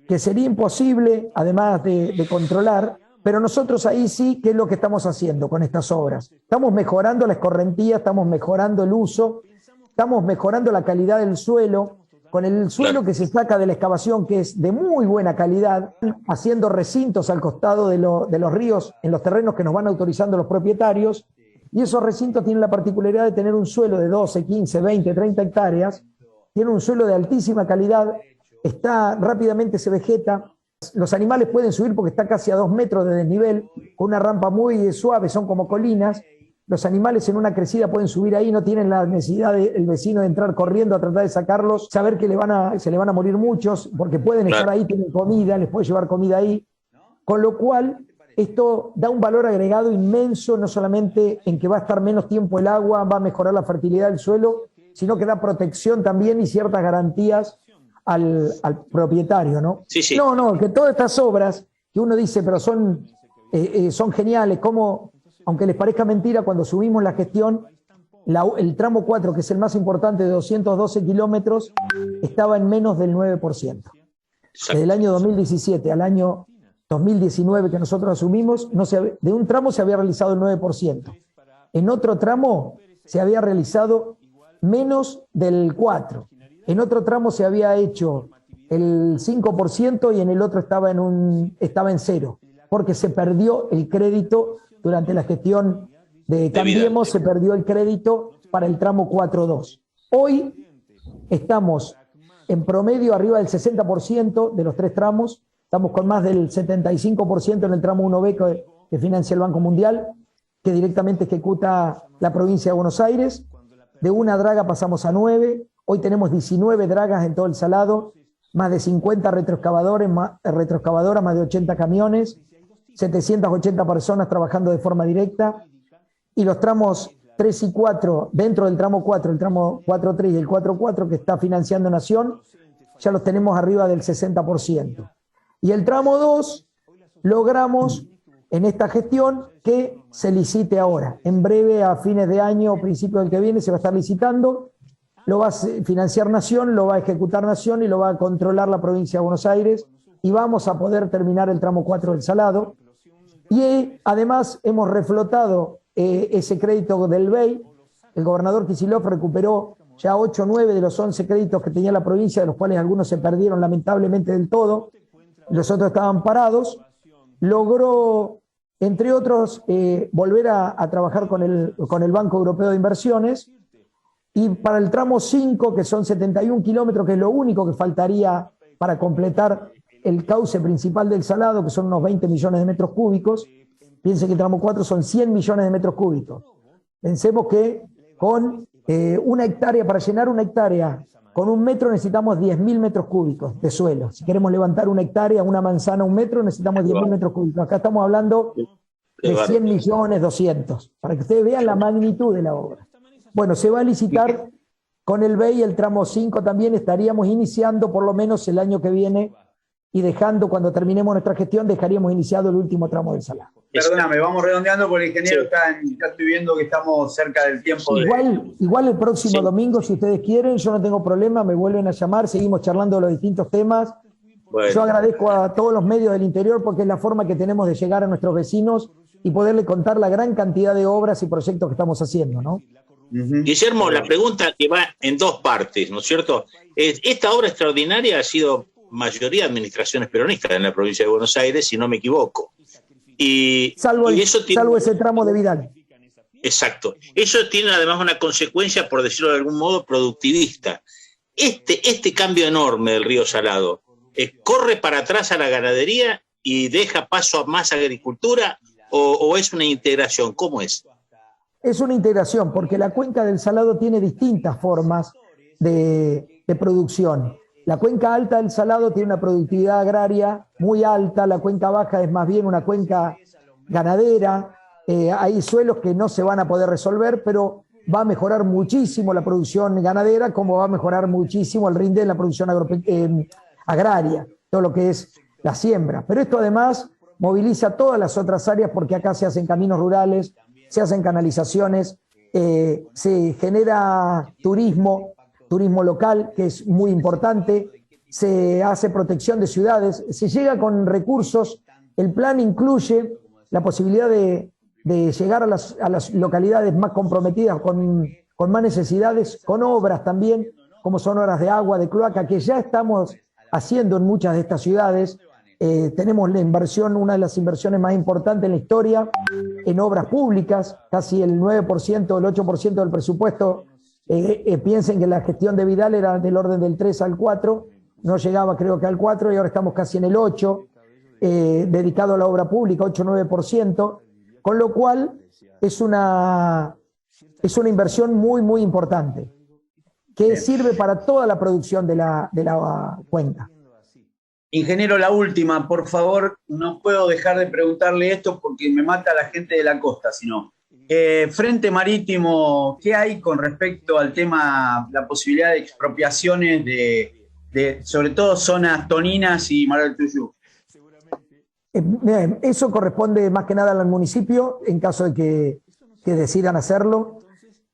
que sería imposible, además de controlar, pero nosotros ahí sí, ¿qué es lo que estamos haciendo con estas obras? Estamos mejorando la escorrentía, estamos mejorando el uso, estamos mejorando la calidad del suelo, con el suelo que se saca de la excavación, que es de muy buena calidad, haciendo recintos al costado de los ríos, en los terrenos que nos van autorizando los propietarios, y esos recintos tienen la particularidad de tener un suelo de 12, 15, 20, 30 hectáreas, tiene un suelo de altísima calidad, rápidamente se vegeta, los animales pueden subir porque está casi a 2 metros de desnivel, con una rampa muy suave, son como colinas. Los animales en una crecida pueden subir ahí, no tienen la necesidad del vecino de entrar corriendo a tratar de sacarlos, saber que se le van a morir muchos, porque pueden estar ahí, tienen comida, les puede llevar comida ahí. Con lo cual, esto da un valor agregado inmenso, no solamente en que va a estar menos tiempo el agua, va a mejorar la fertilidad del suelo, sino que da protección también y ciertas garantías al propietario, ¿no? Sí, sí. No, que todas estas obras que uno dice, pero son geniales, como, aunque les parezca mentira, cuando subimos la gestión, el tramo 4, que es el más importante de 212 kilómetros, estaba en menos del 9%. Desde el año 2017 al año 2019 que nosotros asumimos, de un tramo se había realizado el 9%. En otro tramo se había realizado menos del 4%. En otro tramo se había hecho el 5% y en el otro estaba en 0, porque se perdió el crédito durante la gestión de Cambiemos, se perdió el crédito para el tramo 4.2. Hoy estamos en promedio arriba del 60% de los 3 tramos, estamos con más del 75% en el tramo 1B que financia el Banco Mundial, que directamente ejecuta la provincia de Buenos Aires. De una draga pasamos a 9, hoy tenemos 19 dragas en todo el Salado, más de 50 retroexcavadoras, más de 80 camiones, 780 personas trabajando de forma directa, y los tramos 3 y 4, dentro del tramo 4, el tramo 4.3 y el 4.4 que está financiando Nación, ya los tenemos arriba del 60%. Y el tramo 2 logramos en esta gestión que se licite ahora. En breve, a fines de año o principios del que viene, se va a estar licitando, lo va a financiar Nación, lo va a ejecutar Nación y lo va a controlar la provincia de Buenos Aires, y vamos a poder terminar el tramo 4 del Salado, Y además hemos reflotado ese crédito del BEI. El gobernador Kicillof recuperó ya 8 o 9 de los 11 créditos que tenía la provincia, de los cuales algunos se perdieron lamentablemente del todo, los otros estaban parados. Logró, entre otros, volver a trabajar con el Banco Europeo de Inversiones, y para el tramo 5, que son 71 kilómetros, que es lo único que faltaría para completar el cauce principal del Salado, que son unos 20 millones de metros cúbicos. Piensen que el tramo 4 son 100 millones de metros cúbicos. Pensemos que con una hectárea, para llenar una hectárea, con 1 metro necesitamos 10.000 metros cúbicos de suelo. Si queremos levantar una hectárea, una manzana, 1 metro, necesitamos 10.000 metros cúbicos. Acá estamos hablando de 100 millones, 200, para que ustedes vean la magnitud de la obra. Bueno, se va a licitar con el BEI el tramo 5 también. Estaríamos iniciando por lo menos el año que viene, y dejando, cuando terminemos nuestra gestión, dejaríamos iniciado el último tramo del Salado.
Perdóname, vamos redondeando porque el ingeniero ya estoy viendo que estamos cerca del tiempo.
Igual el próximo domingo, si ustedes quieren, yo no tengo problema, me vuelven a llamar, seguimos charlando de los distintos temas. Bueno. Yo agradezco a todos los medios del interior porque es la forma que tenemos de llegar a nuestros vecinos y poderle contar la gran cantidad de obras y proyectos que estamos haciendo, ¿no?
Guillermo, la pregunta que va en dos partes, ¿no es cierto? Esta obra extraordinaria ha sido mayoría de administraciones peronistas en la provincia de Buenos Aires, si no me equivoco.
Salvo ese tramo de Vidal.
Exacto. Eso tiene además una consecuencia, por decirlo de algún modo, productivista. Este cambio enorme del río Salado, ¿corre para atrás a la ganadería y deja paso a más agricultura o es una integración? ¿Cómo es?
Es una integración, porque la cuenca del Salado tiene distintas formas de producción. La cuenca alta del Salado tiene una productividad agraria muy alta, la cuenca baja es más bien una cuenca ganadera. Hay suelos que no se van a poder resolver, pero va a mejorar muchísimo la producción ganadera, como va a mejorar muchísimo el rinde en la producción agraria, todo lo que es la siembra. Pero esto además moviliza todas las otras áreas, porque acá se hacen caminos rurales, se hacen canalizaciones, se genera turismo local, que es muy importante, se hace protección de ciudades, se llega con recursos. El plan incluye la posibilidad de llegar a las localidades más comprometidas, con más necesidades, con obras también, como son obras de agua, de cloaca, que ya estamos haciendo en muchas de estas ciudades. Tenemos la inversión, una de las inversiones más importantes en la historia, en obras públicas, casi el 9%, el 8% del presupuesto. Piensen que la gestión de Vidal era del orden del 3 al 4, no llegaba creo que al 4, y ahora estamos casi en el 8, dedicado a la obra pública, 8-9%, con lo cual es una inversión muy, muy importante, que sirve para toda la producción de la cuenca.
Ingeniero, la última, por favor, no puedo dejar de preguntarle esto porque me mata la gente de la costa, sino Frente Marítimo, ¿qué hay con respecto al tema, la posibilidad de expropiaciones de sobre todo zonas toninas y Mar del Tuyú?
Eso corresponde más que nada al municipio, en caso de que decidan hacerlo.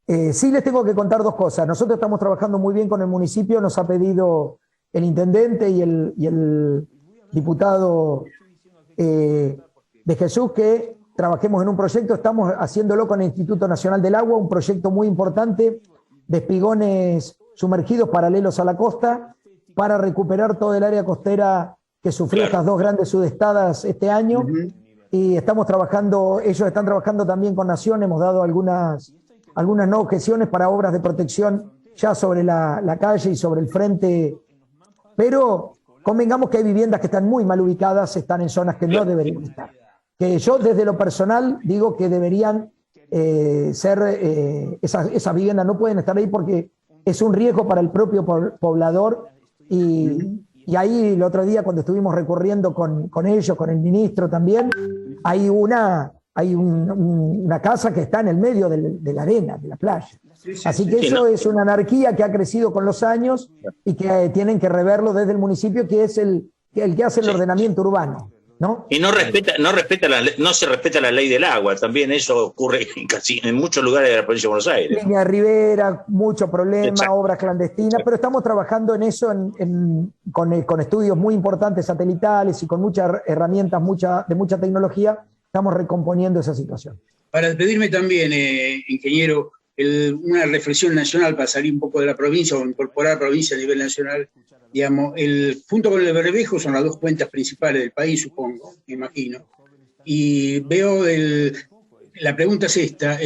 Sí les tengo que contar dos cosas. Nosotros estamos trabajando muy bien con el municipio, nos ha pedido el intendente y el diputado de Jesús que trabajemos en un proyecto. Estamos haciéndolo con el Instituto Nacional del Agua, un proyecto muy importante de espigones sumergidos paralelos a la costa para recuperar todo el área costera que sufrió estas dos grandes sudestadas este año. Y estamos trabajando, ellos están trabajando también con Nación, hemos dado algunas no objeciones para obras de protección ya sobre la calle y sobre el frente, pero convengamos que hay viviendas que están muy mal ubicadas, están en zonas que no deberían estar. Que yo desde lo personal digo que deberían ser, esas viviendas no pueden estar ahí porque es un riesgo para el propio poblador. Y ahí el otro día cuando estuvimos recorriendo con ellos, con el ministro también, hay una casa que está en el medio de la arena, de la playa. Así que eso es una anarquía que ha crecido con los años y que tienen que reverlo desde el municipio, que es el que hace el ordenamiento urbano, ¿no?
Y no se respeta la ley del agua, también eso ocurre casi en muchos lugares de la provincia de Buenos Aires.
Línea de Rivera, mucho problema, obras clandestinas, pero estamos trabajando en eso con estudios muy importantes satelitales y con muchas herramientas de mucha tecnología estamos recomponiendo esa situación.
Para despedirme también, ingeniero, una reflexión nacional para salir un poco de la provincia o incorporar provincia a nivel nacional. Digamos, junto con el Bermejo son las dos cuentas principales del país, supongo, me imagino. Y veo, la pregunta es esta,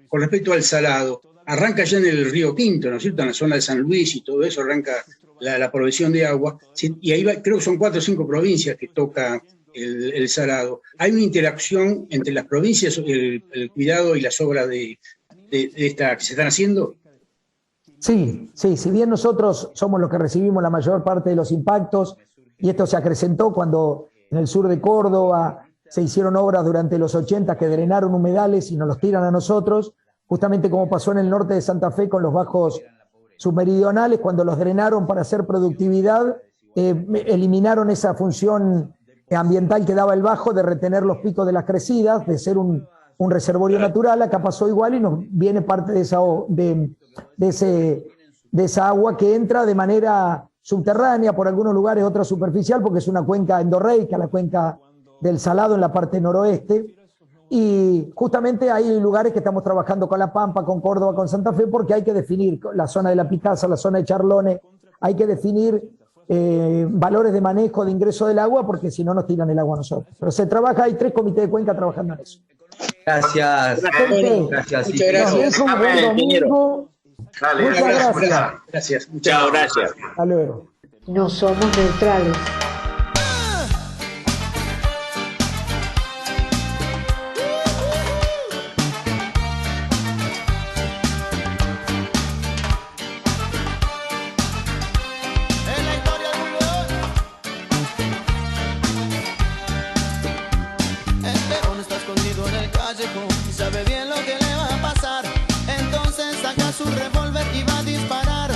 con respecto al salado, arranca ya en el río Quinto, ¿no es cierto? En la zona de San Luis y todo eso, arranca la provisión de agua, y ahí creo que son 4 o 5 provincias que toca el salado. ¿Hay una interacción entre las provincias, el cuidado y las obras de esta que se están haciendo?
Sí, si bien nosotros somos los que recibimos la mayor parte de los impactos, y esto se acrecentó cuando en el sur de Córdoba se hicieron obras durante los 80 que drenaron humedales y nos los tiran a nosotros, justamente como pasó en el norte de Santa Fe con los bajos submeridionales, cuando los drenaron para hacer productividad, eliminaron esa función ambiental que daba el bajo de retener los picos de las crecidas, de ser un reservorio natural. Acá pasó igual y nos viene parte de esa agua que entra de manera subterránea, por algunos lugares otra superficial, porque es una cuenca endorreica, la cuenca del Salado en la parte noroeste, y justamente hay lugares que estamos trabajando con La Pampa, con Córdoba, con Santa Fe, porque hay que definir la zona de La Picasa, la zona de Charlones, hay que definir valores de manejo, de ingreso del agua, porque si no nos tiran el agua a nosotros. Pero se trabaja, hay 3 comités de cuenca trabajando en eso.
Gracias.
Gracias. Muchas gracias.
Un buen domingo.
Dale,
Muchas gracias.
Gracias.
Chao, gracias.
Hasta luego.
No somos neutrales.
Y sabe bien lo que le va a pasar. Entonces saca su revólver y va a disparar.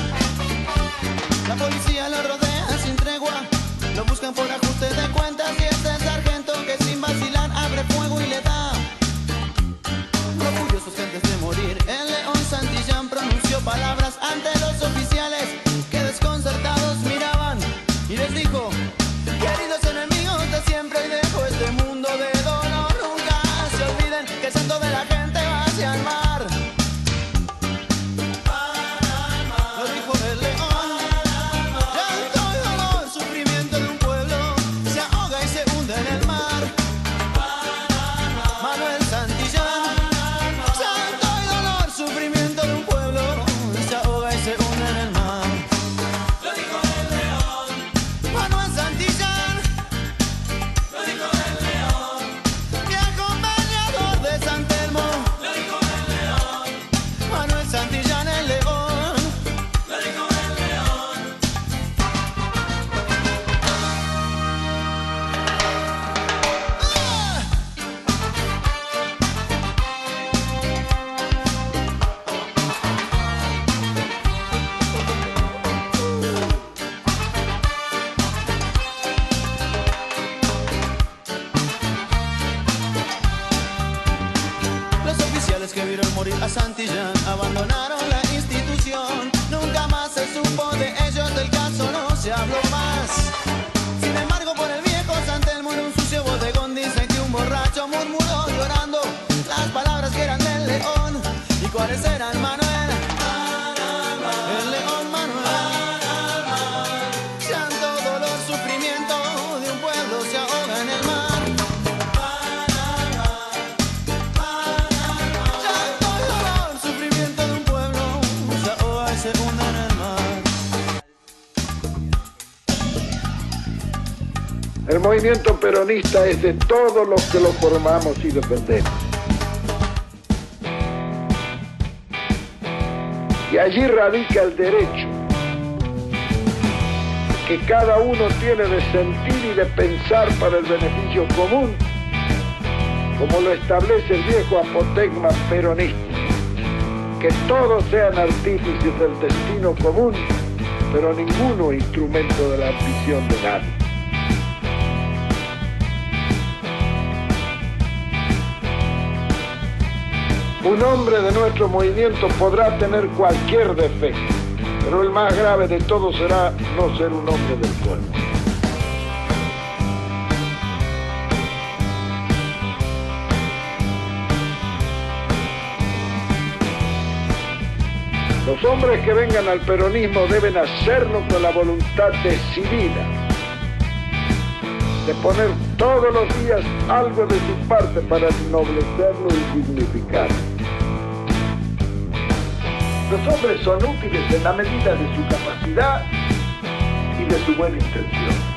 La policía lo rodea sin tregua. Lo buscan por ajuste de cuentas y es el sargento que sin vacilar abre fuego y le da. Orgullosos antes de morir, el León Santillán pronunció palabras ante los oficiales que desconcertados miraban y les dijo: queridos enemigos de siempre, y dejo este mundo de dolor. Que el santo de la gente va hacia el mar. Lo dijo el León. Llanto y dolor, sufrimiento de un pueblo se ahoga y se hunde en el mar. Manuel Santillán. Llanto y dolor, sufrimiento de un pueblo se ahoga y se hunde en el mar. Lo dijo el León. Manuel Santillán. Lo dijo el León. De San Telmo, lo dijo el León. Manuel Santillán, el León, lo dijo el León. Los oficiales que vieron morir a Santillán abandonaron la institución. Nunca más se supo de ellos, del caso no se habló más. Sin embargo, por el viejo San Telmo, en un sucio bodegón, dicen que un borracho murmuró llorando las palabras que eran del León. ¿Y cuáles eran, Manuel? El León Manuel. Llanto, dolor, sufrimiento de un pueblo se ahoga en el mar.
El movimiento peronista es de todos los que lo formamos y defendemos. Y allí radica el derecho que cada uno tiene de sentir y de pensar para el beneficio común, como lo establece el viejo apotegma peronista, que todos sean artífices del destino común, pero ninguno instrumento de la ambición de nadie. Un hombre de nuestro movimiento podrá tener cualquier defecto, pero el más grave de todos será no ser un hombre del pueblo. Los hombres que vengan al peronismo deben hacerlo con la voluntad decidida de poner todos los días algo de su parte para ennoblecerlo y dignificarlo. Los hombres son útiles en la medida de su capacidad y de su buena intención.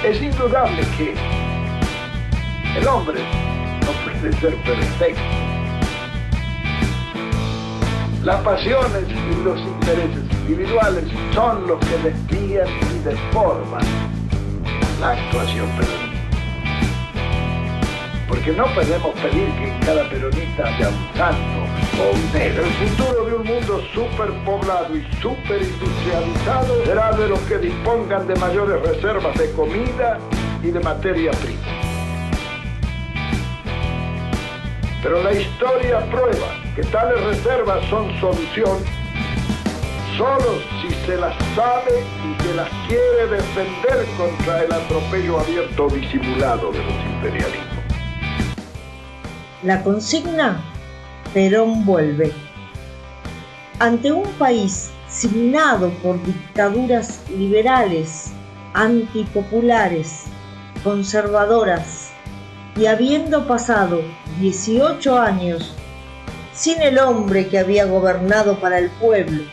Es indudable que el hombre no puede ser perfecto. Las pasiones y los intereses individuales son los que desvían y deforman la actuación peronista. Porque no podemos pedir que en cada peronista haya un santo o un negro. El futuro de un mundo superpoblado y superindustrializado será de los que dispongan de mayores reservas de comida y de materia prima. Pero la historia prueba que tales reservas son solución solo si se las sabe y se las quiere defender contra el atropello abierto o disimulado de los imperialismos.
La consigna: Perón vuelve. Ante un país signado por dictaduras liberales, antipopulares, conservadoras, y habiendo pasado 18 años sin el hombre que había gobernado para el pueblo,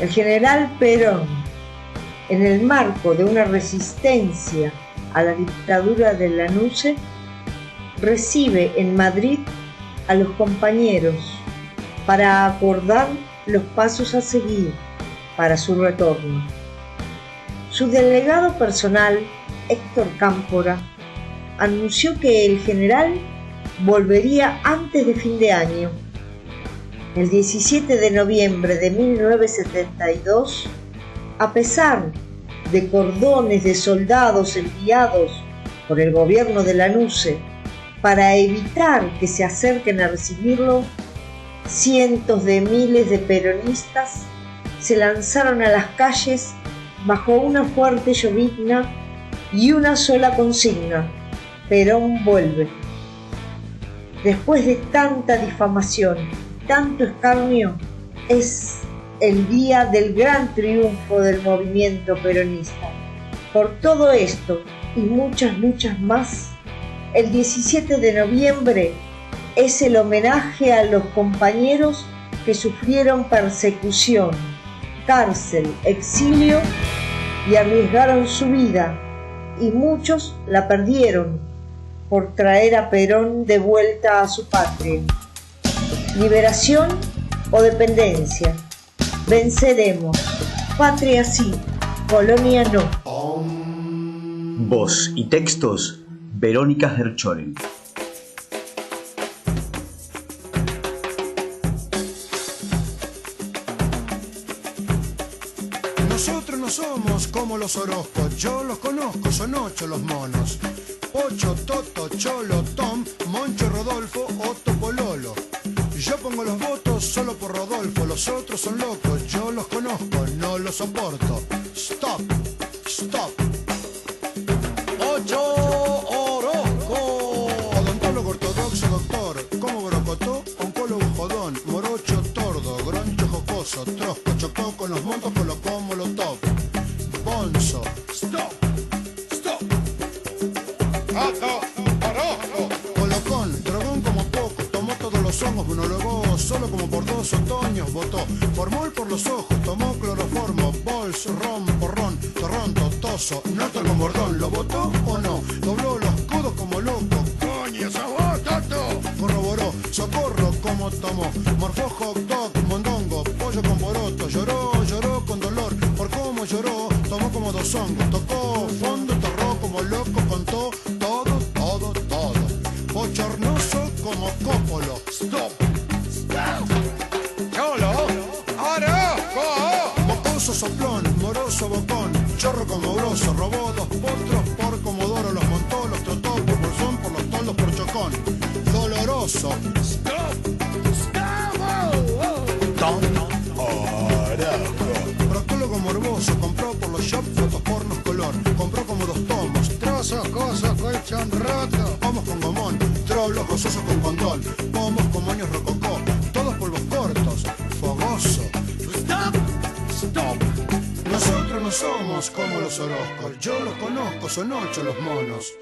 el general Perón, en el marco de una resistencia a la dictadura de Lanusse, recibe en Madrid a los compañeros para acordar los pasos a seguir para su retorno. Su delegado personal, Héctor Cámpora, anunció que el general volvería antes de fin de año. El 17 de noviembre de 1972, a pesar de cordones de soldados enviados por el gobierno de Lanusse para evitar que se acerquen a recibirlo, cientos de miles de peronistas se lanzaron a las calles bajo una fuerte llovizna y una sola consigna: Perón vuelve. Después de tanta difamación, tanto escarnio, es el día del gran triunfo del movimiento peronista. Por todo esto y muchas luchas más, el 17 de noviembre es el homenaje a los compañeros que sufrieron persecución, cárcel, exilio y arriesgaron su vida, y muchos la perdieron por traer a Perón de vuelta a su patria. Liberación o dependencia. Venceremos. Patria sí, colonia no.
Voz y textos: Verónica Herchoren.
Nosotros no somos como los Orozco, yo los conozco, son 8 los monos. Pocho, Toto, Cholo, Tom, Moncho, Rodolfo, Otto, Pololo. Yo pongo los votos solo por Rodolfo, los otros son locos, yo los conozco, no los soporto. Stop, stop. Ocho Orozco. Odontólogo ortodoxo, doctor, como brocotó, oncólogo jodón, morocho, tordo, groncho, jocoso, trosco, chocó con los montos, colocó molotov. Bonzo. Stop, stop. Colocón, drogón como poco, tomó todos los hongos, monologó solo como por 2 otoños, votó, formol por los ojos, tomó cloroformo, bols, ron, porrón, torrón, totoso, noto con bordón, ¿lo votó o no? Dobló los codos como loco, coño, sos vos, Toto. Corroboró, socorro como tomó, morfó hot dog, mondongo, pollo con poroto, lloró, lloró con dolor, por cómo lloró, tomó como 2 hongos, tocó fondo, torró como loco, contó todo, todo, todo. Bochornoso como Cópolo. Stop. Stop. Cholo. Orozco. Mocoso soplón, moroso bocón, chorro como grosso, robó 2 potros por Comodoro, los montó, los trotó por bolsón, por los toldos, por chocón. Doloroso. Stop. Stop. Tom Orozco. Proctólogo morboso, compró por los shops fotos pornos color. Osos, cosos, colchón roto.
Pomos con gomón, trolos, gozosos con condón. Pomos con moños rococó, todos polvos cortos, fogoso. Stop, stop. Nosotros no somos como los Orozcos, yo los conozco, son 8 los monos.